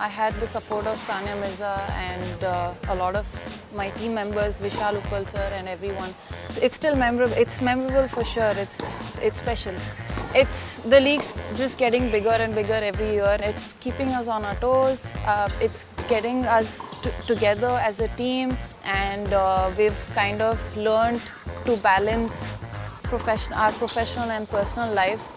I had the support of Sowjanya Mirza and a lot of my team members, 𝐒𝐤𝐲𝐽 sir and everyone. It's still memorable. It's memorable for sure. It's special. The league's just getting bigger and bigger every year. It's keeping us on our toes. It's getting us together as a team, and we've kind of learned to balance our professional and personal lives.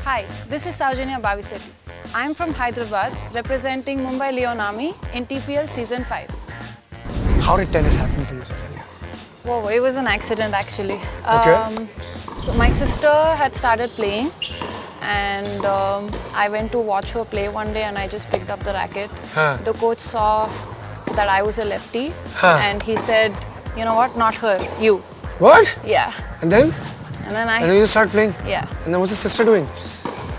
Hi, this is Sowjanya Bavisetti. I'm from Hyderabad, representing Mumbai Leon Army in TPL Season 5. How did tennis happen for you, Sowjanya? Whoa, it was an accident actually. Okay. So my sister had started playing, and I went to watch her play one day, and I just picked up the racket. The coach saw that I was a lefty, and he said, you know what, not her, you. What? Yeah. And then? And then And then you start playing? Yeah. And then what's your sister doing?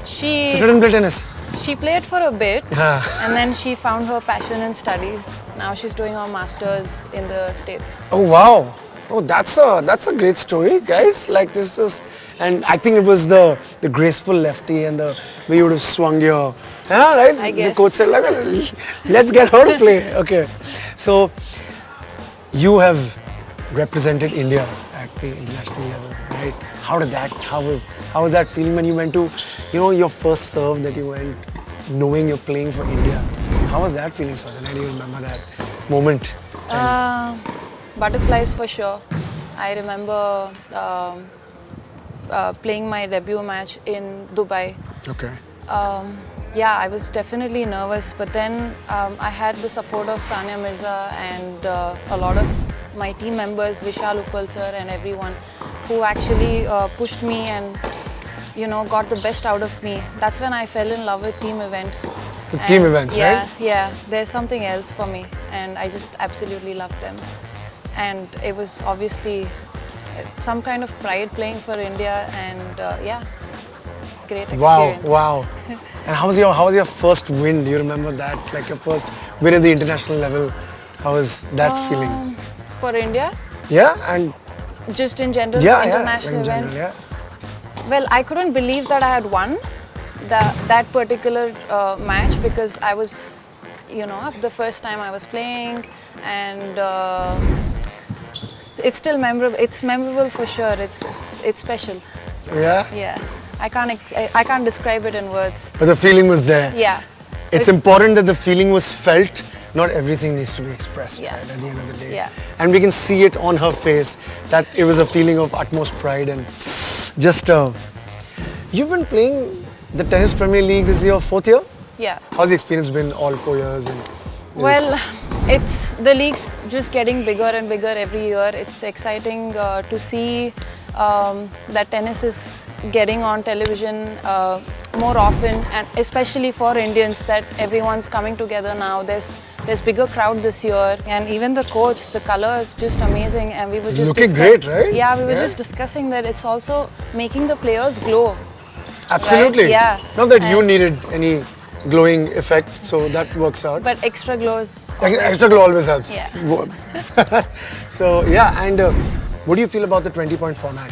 Sister didn't play tennis? She played for a bit, and then she found her passion in studies. Now she's doing her masters in the States. Oh wow! Oh, that's a great story, guys. Like this is, and I think it was the graceful lefty and the way you would have swung your, right? I guess. The coach said, like, let's get her to play. Okay, so you have represented India at the international level, right? How was that feeling when you went to, your first serve that you went, knowing you're playing for India? How was that feeling, Sowjanya? Do you remember that moment? Butterflies for sure. I remember playing my debut match in Dubai. Okay. Yeah, I was definitely nervous, but then I had the support of Sowjanya Mirza and a lot of my team members, 𝐒𝐤𝐽 sir and everyone, who actually pushed me and got the best out of me. That's when I fell in love with team events. With team events, yeah, right? Yeah, there's something else for me, and I just absolutely loved them. And it was obviously some kind of pride playing for India, and yeah, great experience. Wow. And how was your first win? Do you remember that? Like your first win at the international level? How was that feeling? For India? Yeah, and just in general, international event? Yeah. Well, I couldn't believe that I had won that particular match, because I was, the first time I was playing, and it's still memorable. It's memorable for sure. It's special. Yeah? Yeah. I can't describe it in words. But the feeling was there. Yeah. It's important that the feeling was felt. Not everything needs to be expressed, Yeah. right, at the end of the day. Yeah. And we can see it on her face that it was a feeling of utmost pride and just. You've been playing the Tennis Premier League, this is your 4th year? Yeah. How's the experience been all 4 years? Well, the league's just getting bigger and bigger every year. It's exciting to see that tennis is getting on television more often, and especially for Indians, that everyone's coming together now. There's bigger crowd this year, and even the courts, the color is just amazing. And we were just looking great, right? Yeah, we were just discussing that it's also making the players glow. Absolutely. Right? Yeah. Not that you needed any glowing effect, so that works out. But extra glow is extra glow always helps. Yeah. So yeah, and what do you feel about the 20-point format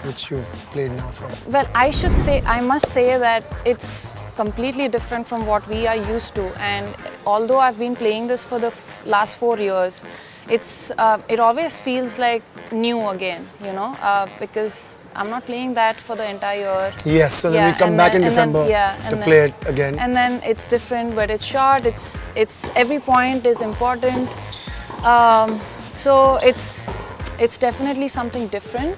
which you've played now from? Well, I must say that it's completely different from what we are used to. And although I've been playing this for the last 4 years, it always feels like new again, because I'm not playing that for the entire year. Yes, so then we come back in December to play it again. And then it's different, but it's short. It's every point is important. So it's definitely something different,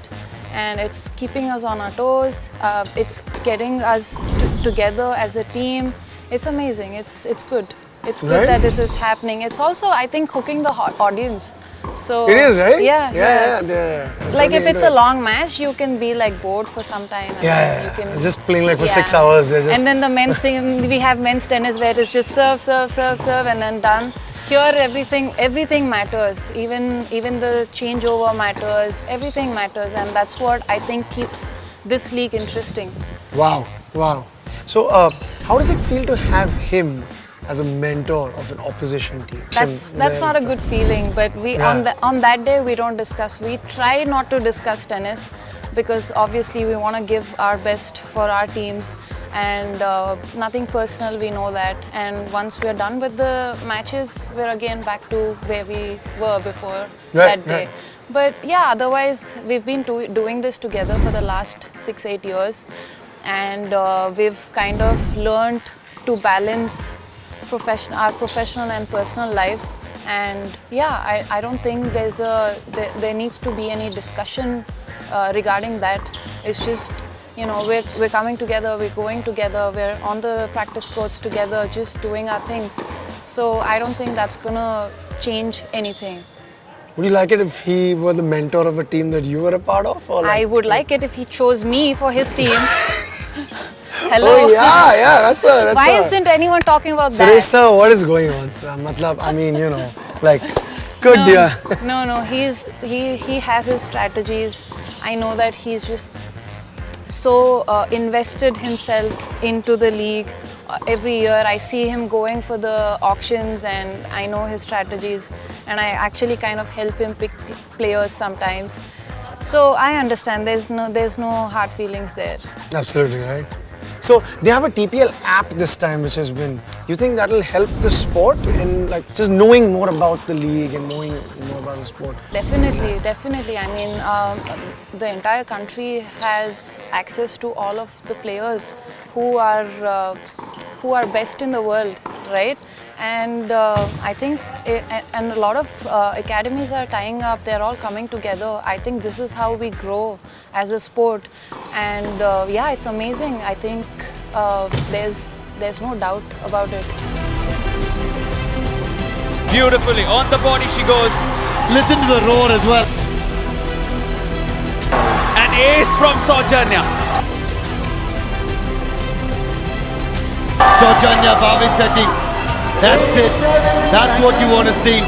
and it's keeping us on our toes. It's getting us together as a team. It's amazing. It's good. It's good that this is happening. It's also, I think, hooking the audience. So it is, right? Yeah. Like if it's a long match, you can be like bored for some time. And you can, just playing like for 6 hours. And then the men's thing, we have men's tennis where it's just serve, and then done. Here, everything matters. Even the changeover matters. Everything matters, and that's what I think keeps this league interesting. Wow. So, how does it feel to have him as a mentor of an opposition team. That's not a good feeling, but on that day we don't discuss. We try not to discuss tennis because obviously we want to give our best for our teams, and nothing personal, we know that. And once we're done with the matches, we're again back to where we were before that day. Right. But yeah, otherwise we've been doing this together for the last 6-8 years, and we've kind of learned to balance our professional and personal lives. And yeah, I don't think there needs to be any discussion regarding that. It's just, you know, we're coming together, we're going together, we're on the practice courts together, just doing our things. So I don't think that's gonna change anything. Would you like it if he were the mentor of a team that you were a part of? Or I would like it if he chose me for his team. Hello? Oh yeah, that's Why isn't anyone talking about Suresh that? sir, what is going on, sir? I mean, you know, like, good dear. No, he has his strategies. I know that he's just so invested himself into the league. Every year I see him going for the auctions, and I know his strategies, and I actually kind of help him pick players sometimes. So I understand, there's no hard feelings there. Absolutely, right. So they have a TPL app this time, which has been, you think that will help the sport in like just knowing more about the league and knowing more about the sport? Definitely. I mean, the entire country has access to all of the players who are best in the world, right? And I think, and a lot of academies are tying up, they're all coming together. I think this is how we grow as a sport. And yeah, it's amazing. I think there's no doubt about it. Beautifully, on the body she goes. Listen to the roar as well. An ace from Sowjanya. Sowjanya Bavisetti. That's it. That's what you want to see.